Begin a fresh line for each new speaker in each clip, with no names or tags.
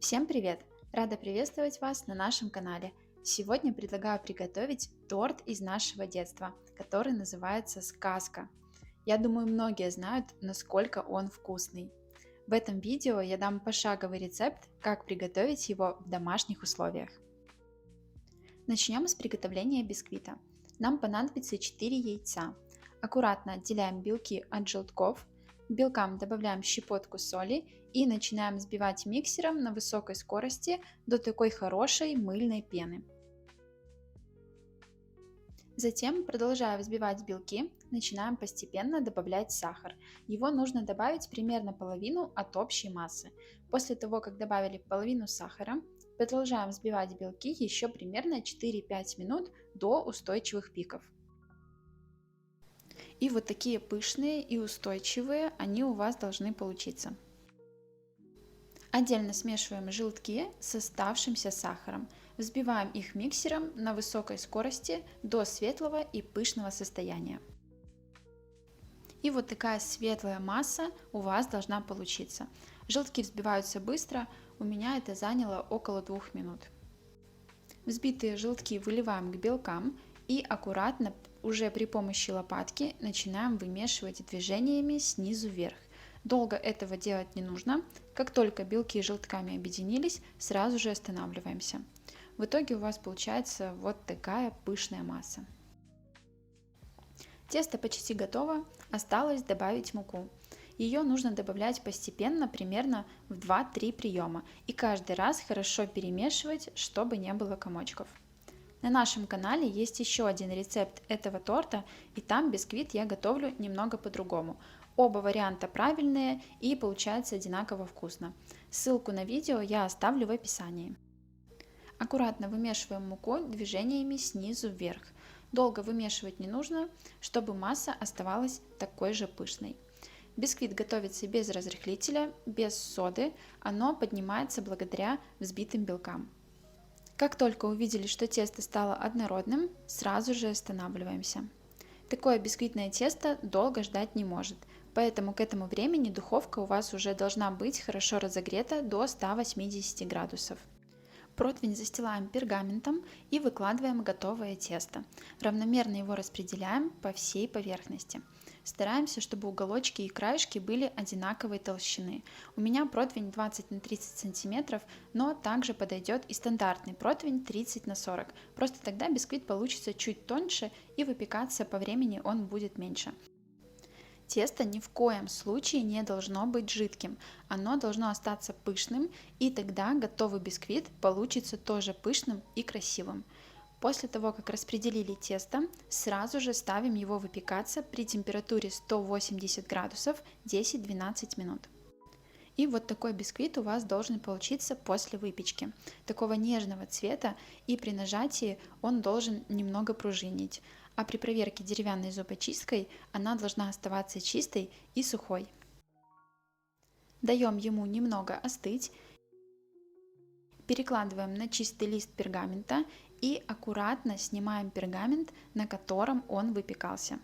Всем привет! Рада приветствовать вас на нашем канале. Сегодня предлагаю приготовить торт из нашего детства, который называется «Сказка». Я думаю, многие знают, насколько он вкусный. В этом видео я дам пошаговый рецепт, как приготовить его в домашних условиях. Начнем с приготовления бисквита. Нам понадобится 4 яйца. Аккуратно отделяем белки от желтков. К белкам добавляем щепотку соли и начинаем взбивать миксером на высокой скорости до такой хорошей мыльной пены. Затем, продолжая взбивать белки, начинаем постепенно добавлять сахар. Его нужно добавить примерно половину от общей массы. После того, как добавили половину сахара, продолжаем взбивать белки еще примерно 4-5 минут до устойчивых пиков. И вот такие пышные и устойчивые они у вас должны получиться. Отдельно смешиваем желтки с оставшимся сахаром. Взбиваем их миксером на высокой скорости до светлого и пышного состояния. И вот такая светлая масса у вас должна получиться. Желтки взбиваются быстро, у меня это заняло около 2 минут. Взбитые желтки выливаем к белкам и аккуратно уже при помощи лопатки начинаем вымешивать движениями снизу вверх. Долго этого делать не нужно. Как только белки с желтками объединились, сразу же останавливаемся. В итоге у вас получается вот такая пышная масса. Тесто почти готово, осталось добавить муку. Ее нужно добавлять постепенно, примерно в 2-3 приема, и каждый раз хорошо перемешивать, чтобы не было комочков. На нашем канале есть еще один рецепт этого торта, и там бисквит я готовлю немного по-другому. Оба варианта правильные и получается одинаково вкусно. Ссылку на видео я оставлю в описании. Аккуратно вымешиваем муку движениями снизу вверх. Долго вымешивать не нужно, чтобы масса оставалась такой же пышной. Бисквит готовится без разрыхлителя, без соды, оно поднимается благодаря взбитым белкам. Как только увидели, что тесто стало однородным, сразу же останавливаемся. Такое бисквитное тесто долго ждать не может, поэтому к этому времени духовка у вас уже должна быть хорошо разогрета до 180 градусов. Противень застилаем пергаментом и выкладываем готовое тесто. Равномерно его распределяем по всей поверхности. Стараемся, чтобы уголочки и краешки были одинаковой толщины. У меня противень 20 на 30 см, но также подойдет и стандартный противень 30 на 40. Просто тогда бисквит получится чуть тоньше и выпекаться по времени он будет меньше. Тесто ни в коем случае не должно быть жидким, оно должно остаться пышным, и тогда готовый бисквит получится тоже пышным и красивым. После того, как распределили тесто, сразу же ставим его выпекаться при температуре 180 градусов 10-12 минут. И вот такой бисквит у вас должен получиться после выпечки. Такого нежного цвета, и при нажатии он должен немного пружинить. А при проверке деревянной зубочисткой она должна оставаться чистой и сухой. Даем ему немного остыть. Перекладываем на чистый лист пергамента и аккуратно снимаем пергамент, на котором он выпекался.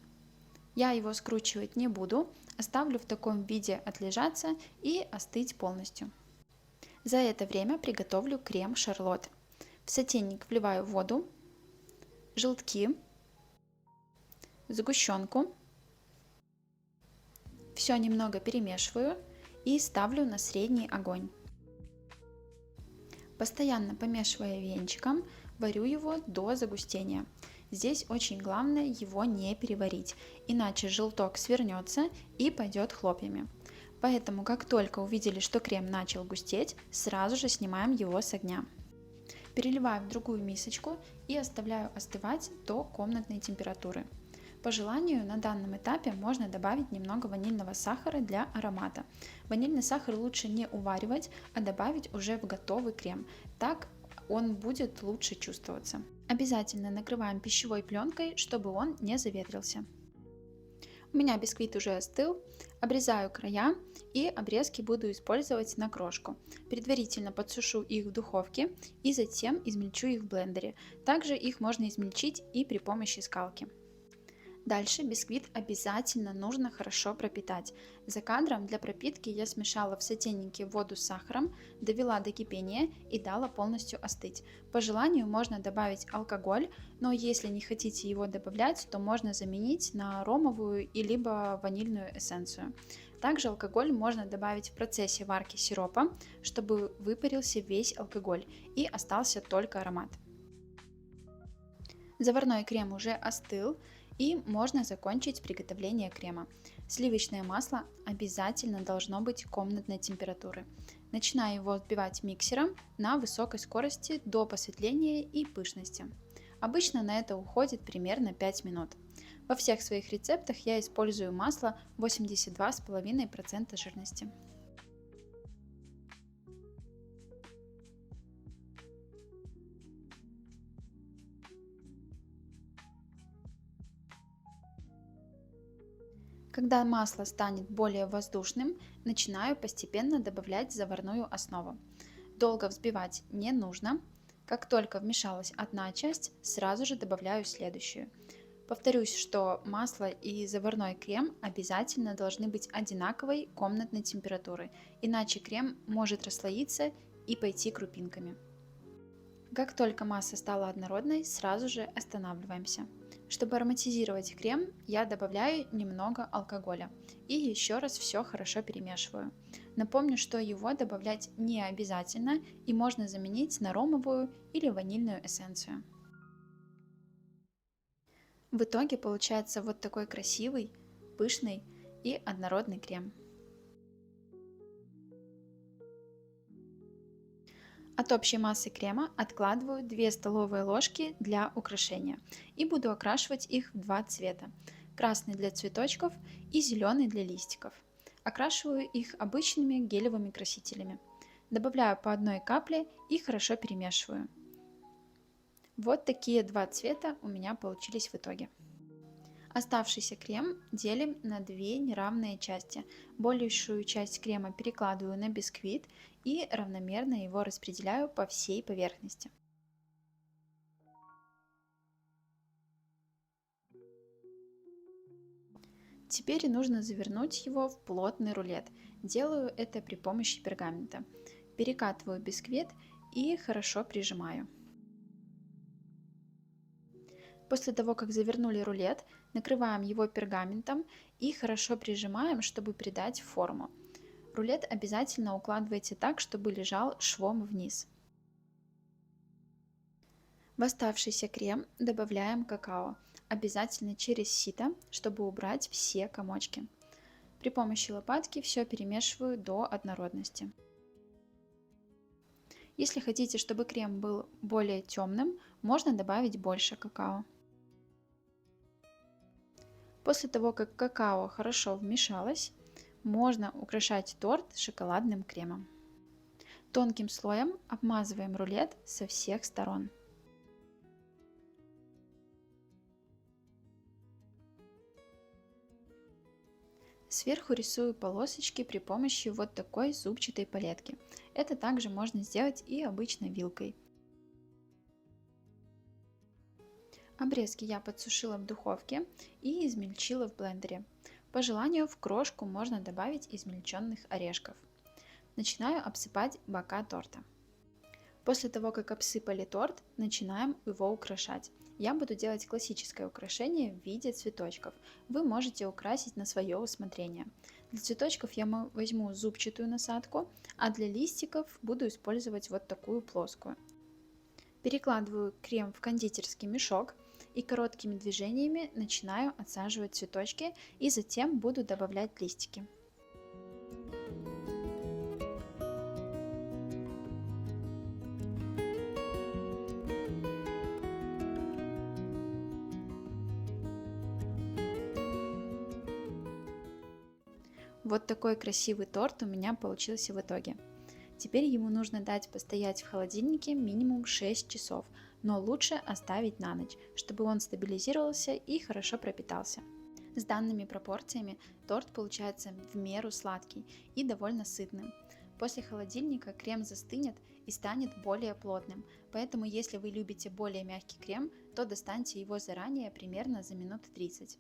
Я его скручивать не буду, оставлю в таком виде отлежаться и остыть полностью. За это время приготовлю крем-шарлотт. В сотейник вливаю воду, желтки, сгущенку. Все немного перемешиваю и ставлю на средний огонь. Постоянно помешивая венчиком, варю его до загустения. Здесь очень главное его не переварить, иначе желток свернется и пойдет хлопьями. Поэтому, как только увидели, что крем начал густеть, сразу же снимаем его с огня. Переливаю в другую мисочку и оставляю остывать до комнатной температуры. По желанию на данном этапе можно добавить немного ванильного сахара для аромата. Ванильный сахар лучше не уваривать, а добавить уже в готовый крем. Так он будет лучше чувствоваться. Обязательно накрываем пищевой пленкой, чтобы он не заветрился. У меня бисквит уже остыл, обрезаю края и обрезки буду использовать на крошку. Предварительно подсушу их в духовке и затем измельчу их в блендере. Также их можно измельчить и при помощи скалки. Дальше бисквит обязательно нужно хорошо пропитать. За кадром для пропитки я смешала в сотейнике воду с сахаром, довела до кипения и дала полностью остыть. По желанию можно добавить алкоголь, но если не хотите его добавлять, то можно заменить на ромовую и либо ванильную эссенцию. Также алкоголь можно добавить в процессе варки сиропа, чтобы выпарился весь алкоголь и остался только аромат. Заварной крем уже остыл, и можно закончить приготовление крема. Сливочное масло обязательно должно быть комнатной температуры. Начинаю его взбивать миксером на высокой скорости до посветления и пышности. Обычно на это уходит примерно 5 минут. Во всех своих рецептах я использую масло 82,5% жирности. Когда масло станет более воздушным, начинаю постепенно добавлять заварную основу. Долго взбивать не нужно. Как только вмешалась одна часть, сразу же добавляю следующую. Повторюсь, что масло и заварной крем обязательно должны быть одинаковой комнатной температуры, иначе крем может расслоиться и пойти крупинками. Как только масса стала однородной, сразу же останавливаемся. Чтобы ароматизировать крем, я добавляю немного алкоголя и еще раз все хорошо перемешиваю. Напомню, что его добавлять не обязательно и можно заменить на ромовую или ванильную эссенцию. В итоге получается вот такой красивый, пышный и однородный крем. От общей массы крема откладываю 2 столовые ложки для украшения и буду окрашивать их в два цвета. Красный для цветочков и зеленый для листиков. Окрашиваю их обычными гелевыми красителями. Добавляю по одной капле и хорошо перемешиваю. Вот такие два цвета у меня получились в итоге. Оставшийся крем делим на две неравные части. Большую часть крема перекладываю на бисквит и равномерно его распределяю по всей поверхности. Теперь нужно завернуть его в плотный рулет. Делаю это при помощи пергамента. Перекатываю бисквит и хорошо прижимаю. После того, как завернули рулет, накрываем его пергаментом и хорошо прижимаем, чтобы придать форму. Рулет обязательно укладывайте так, чтобы лежал швом вниз. В оставшийся крем добавляем какао, обязательно через сито, чтобы убрать все комочки. При помощи лопатки все перемешиваю до однородности. Если хотите, чтобы крем был более темным, можно добавить больше какао. После того, как какао хорошо вмешалось, можно украшать торт шоколадным кремом. Тонким слоем обмазываем рулет со всех сторон. Сверху рисую полосочки при помощи вот такой зубчатой палетки. Это также можно сделать и обычной вилкой. Обрезки я подсушила в духовке и измельчила в блендере. По желанию в крошку можно добавить измельченных орешков. Начинаю обсыпать бока торта. После того, как обсыпали торт, начинаем его украшать. Я буду делать классическое украшение в виде цветочков. Вы можете украсить на свое усмотрение. Для цветочков я возьму зубчатую насадку, а для листиков буду использовать вот такую плоскую. Перекладываю крем в кондитерский мешок и короткими движениями начинаю отсаживать цветочки и затем буду добавлять листики. Вот такой красивый торт у меня получился в итоге. Теперь ему нужно дать постоять в холодильнике минимум 6 часов, но лучше оставить на ночь, чтобы он стабилизировался и хорошо пропитался. С данными пропорциями торт получается в меру сладкий и довольно сытным. После холодильника крем застынет и станет более плотным, поэтому если вы любите более мягкий крем, то достаньте его заранее примерно за минут 30.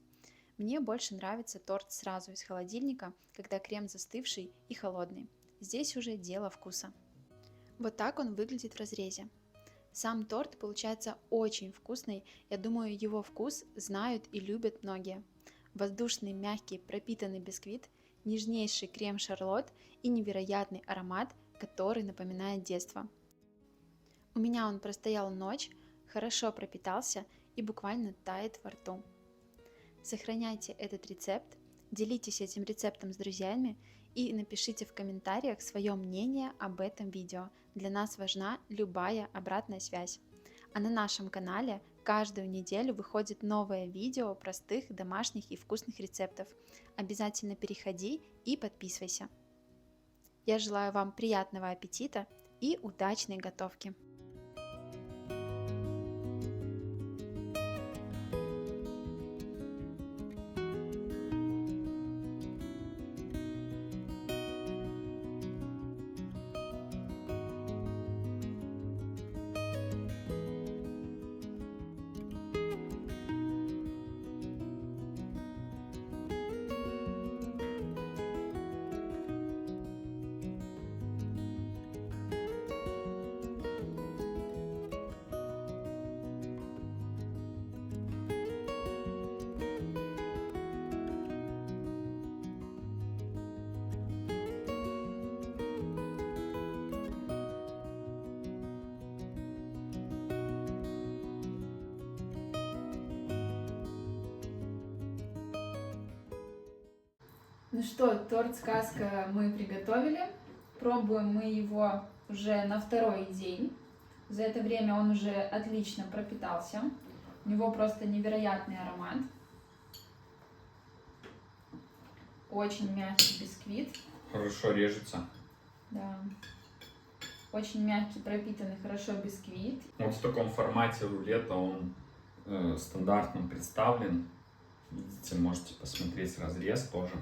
Мне больше нравится торт сразу из холодильника, когда крем застывший и холодный. Здесь уже дело вкуса. Вот так он выглядит в разрезе. Сам торт получается очень вкусный, я думаю, его вкус знают и любят многие. Воздушный, мягкий, пропитанный бисквит, нежнейший крем шарлотт и невероятный аромат, который напоминает детство. У меня он простоял ночь, хорошо пропитался и буквально тает во рту. Сохраняйте этот рецепт, делитесь этим рецептом с друзьями и напишите в комментариях свое мнение об этом видео. Для нас важна любая обратная связь. А на нашем канале каждую неделю выходит новое видео простых, домашних и вкусных рецептов. Обязательно переходи и подписывайся. Я желаю вам приятного аппетита и удачной готовки! Ну что, торт сказка мы приготовили. Пробуем мы его уже на второй день. За это время он уже отлично пропитался. У него просто невероятный аромат. Очень мягкий бисквит.
Хорошо режется.
Да. Очень мягкий, пропитанный хорошо бисквит.
Вот в таком формате рулета он стандартно представлен. Видите, можете посмотреть разрез тоже.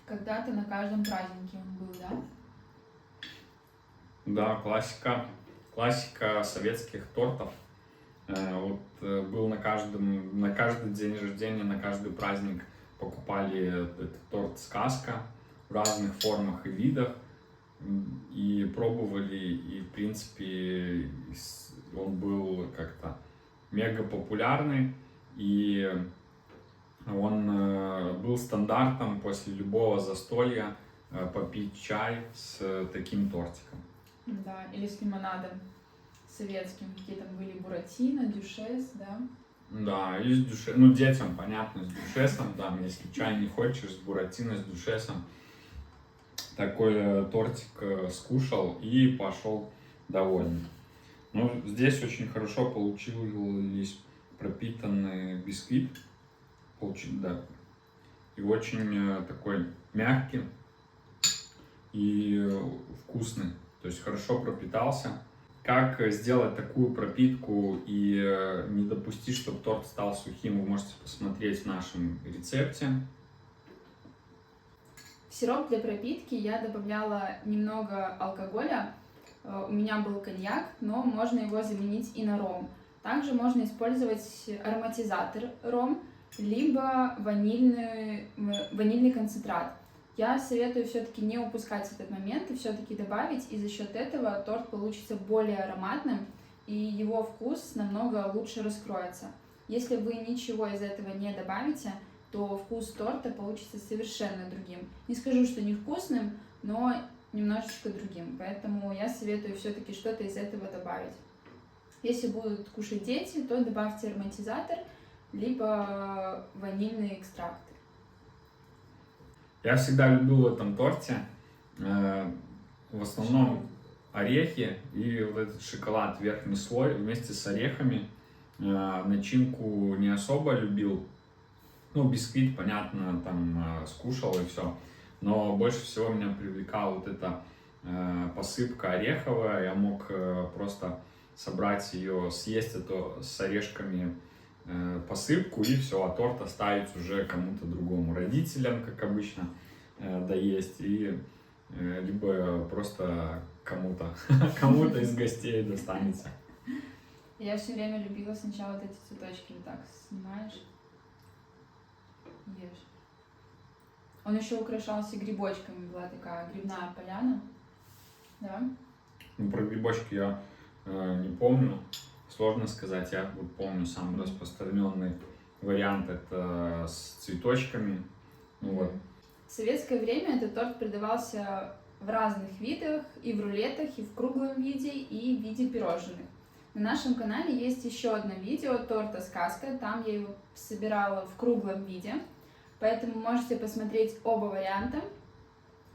Когда-то на каждом празднике он был, да?
Да, классика советских тортов. Был на каждый день рождения, на каждый праздник покупали этот торт «Сказка» в разных формах и видах. И пробовали, и в принципе он был как-то мега популярный. И он был стандартом после любого застолья попить чай с таким тортиком.
Да, или с лимонадом советским. Какие там были буратино, дюшес, да?
Да, и с дюшесом. Ну, детям, понятно, с дюшесом, там, если чай не хочешь, с буратино, с дюшесом. Такой тортик скушал и пошел довольный. Но здесь очень хорошо получились пропитанный бисквит. Да. И очень такой мягкий и вкусный. То есть хорошо пропитался. Как сделать такую пропитку и не допустить, чтобы торт стал сухим, вы можете посмотреть в нашем рецепте.
В сироп для пропитки я добавляла немного алкоголя. У меня был коньяк, но можно его заменить и на ром. Также можно использовать ароматизатор ром, либо ванильный концентрат. Я советую все-таки не упускать этот момент и все-таки добавить, и за счет этого торт получится более ароматным, и его вкус намного лучше раскроется. Если вы ничего из этого не добавите, то вкус торта получится совершенно другим. Не скажу, что невкусным, но немножечко другим. Поэтому я советую все-таки что-то из этого добавить. Если будут кушать дети, то добавьте ароматизатор, либо ванильный экстракт.
Я всегда любил в этом торте в основном орехи и вот этот шоколад, верхний слой вместе с орехами. Начинку не особо любил. Ну, бисквит, понятно, там скушал и все. Но больше всего меня привлекала вот эта посыпка ореховая. Я мог просто собрать ее, съесть это с орешками посыпку и все, а торт оставить уже кому-то другому, родителям, как обычно, доесть, и либо просто кому-то из гостей достанется.
Я все время любила сначала вот эти цветочки вот так снимаешь, ешь. Он еще украшался грибочками, была такая грибная поляна, да?
Ну, про грибочки я не помню. Сложно сказать. Я вот помню самый распространенный вариант это с цветочками. Ну, вот.
В советское время этот торт продавался в разных видах, и в рулетах, и в круглом виде, и в виде пирожных. На нашем канале есть еще одно видео торта сказка, там я его собирала в круглом виде, поэтому можете посмотреть оба варианта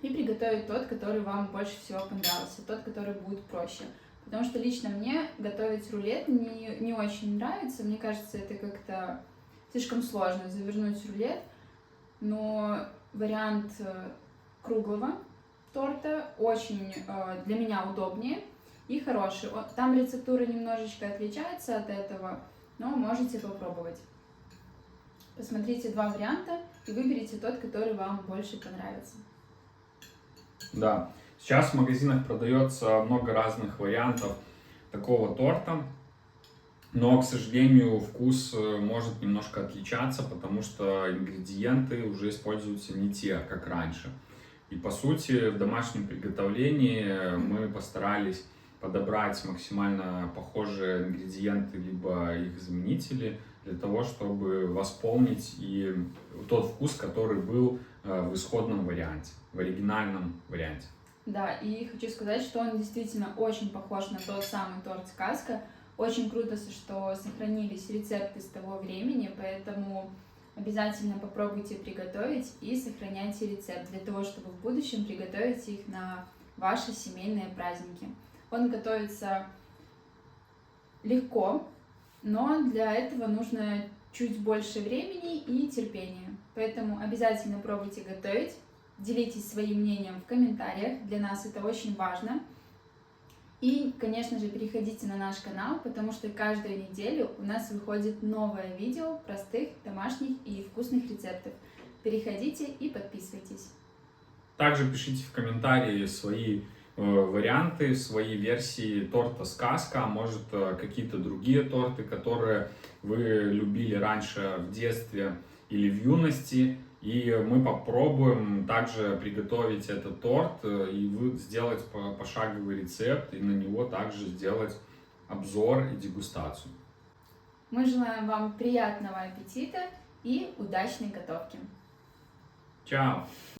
и приготовить тот, который вам больше всего понравился, тот, который будет проще. Потому что лично мне готовить рулет не очень нравится, мне кажется, это как-то слишком сложно завернуть рулет, но вариант круглого торта очень для меня удобнее и хороший. Там рецептура немножечко отличается от этого, но можете попробовать. Посмотрите два варианта и выберите тот, который вам больше понравится.
Да, сейчас в магазинах продается много разных вариантов такого торта, но, к сожалению, вкус может немножко отличаться, потому что ингредиенты уже используются не те, как раньше. И по сути в домашнем приготовлении мы постарались подобрать максимально похожие ингредиенты, либо их заменители, для того, чтобы восполнить и тот вкус, который был в исходном варианте, в оригинальном варианте.
Да, и хочу сказать, что он действительно очень похож на тот самый торт «Сказка». Очень круто, что сохранились рецепты с того времени, поэтому обязательно попробуйте приготовить и сохраняйте рецепт для того, чтобы в будущем приготовить их на ваши семейные праздники. Он готовится легко, но для этого нужно чуть больше времени и терпения. Поэтому обязательно пробуйте готовить, делитесь своим мнением в комментариях, для нас это очень важно. И, конечно же, переходите на наш канал, потому что каждую неделю у нас выходит новое видео простых, домашних и вкусных рецептов. Переходите и подписывайтесь.
Также пишите в комментарии свои варианты, свои версии торта «Сказка», а может какие-то другие торты, которые вы любили раньше в детстве или в юности. И мы попробуем также приготовить этот торт и сделать пошаговый рецепт, и на него также сделать обзор и дегустацию.
Мы желаем вам приятного аппетита и удачной готовки.
Чао!